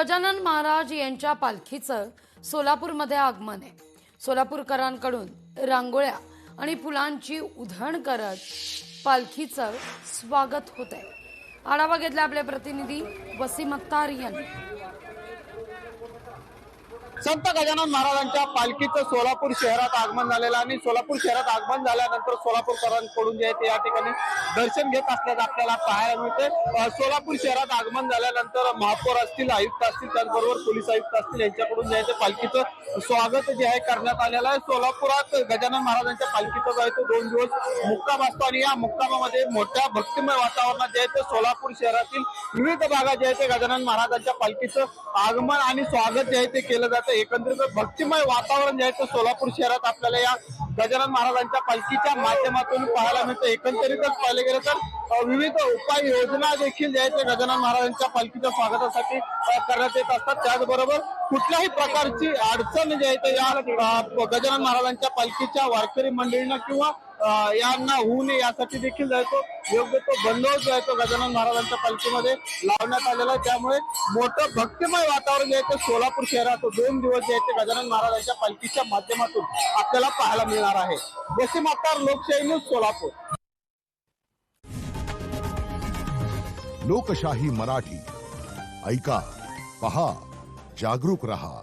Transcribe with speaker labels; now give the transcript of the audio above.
Speaker 1: गजानन महाराज यांच्या पालखीचं सोलापूरमध्ये आगमन आहे। सोलापूरकरांकडून रांगोळ्या आणि फुलांची उधळण करत पालखीचं स्वागत होत आहे। आढावा घेतला आपले प्रतिनिधी वसीम अख्तर यांनी।
Speaker 2: संत गजानन महाराजांच्या पालखीचं सोलापूर शहरात आगमन झालेलं आणि सोलापूर शहरात आगमन झाल्यानंतर सोलापूरकरांकडून जे ते या ठिकाणी दर्शन घेत असल्याचं आपल्याला पाहायला मिळते। सोलापूर शहरात आगमन झाल्यानंतर महापौर असतील, आयुक्त असतील, त्याचबरोबर पोलीस आयुक्त असतील यांच्याकडून जे ते पालखीचं स्वागत जे आहे करण्यात आलेलं आहे। सोलापुरात गजानन महाराजांच्या पालखीचा जो आहे तो 2 दिवस मुक्काम असतो आणि या मुक्कामामध्ये मोठ्या भक्तिमय वातावरणात जे आहे ते सोलापूर शहरातील विविध भागात जे आहे ते गजानन महाराजांच्या पालखीचं आगमन आणि स्वागत जे आहे ते केलं जातं। एकंदरीत भक्तिमय वातावरण जे आहे ते सोलापूर शहरात आपल्याला या गजानन महाराजांच्या पालखीच्या माध्यमातून पाहायला मिळतं। एकंदरीतच पाहिले गेलं तर विविध उपाययोजना देखील जे आहे ते गजानन महाराजांच्या पालखीच्या स्वागतासाठी करण्यात येत असतात। त्याचबरोबर कुठल्याही प्रकारची अडचण जी आहे ते या गजानन महाराजांच्या पालखीच्या वारकरी मंडळींना किंवा यांना होऊ नये यासाठी देखील जायतो योग्य तो बंदोबस्त जो आहे तो गजानन महाराजांच्या पालखीमध्ये लावण्यात आलेला आहे। त्यामुळे मोठं भक्तिमय वातावरण जे आहे ते सोलापूर शहरात 2 दिवस जे आहे ते गजानन महाराजांच्या पालखीच्या माध्यमातून आपल्याला पाहायला मिळणार आहे। वसीम अख्तर, लोकशाही न्यूज, सोलापूर।
Speaker 3: लोकशाही मराठी ऐका, पहा, जागरूक रहा।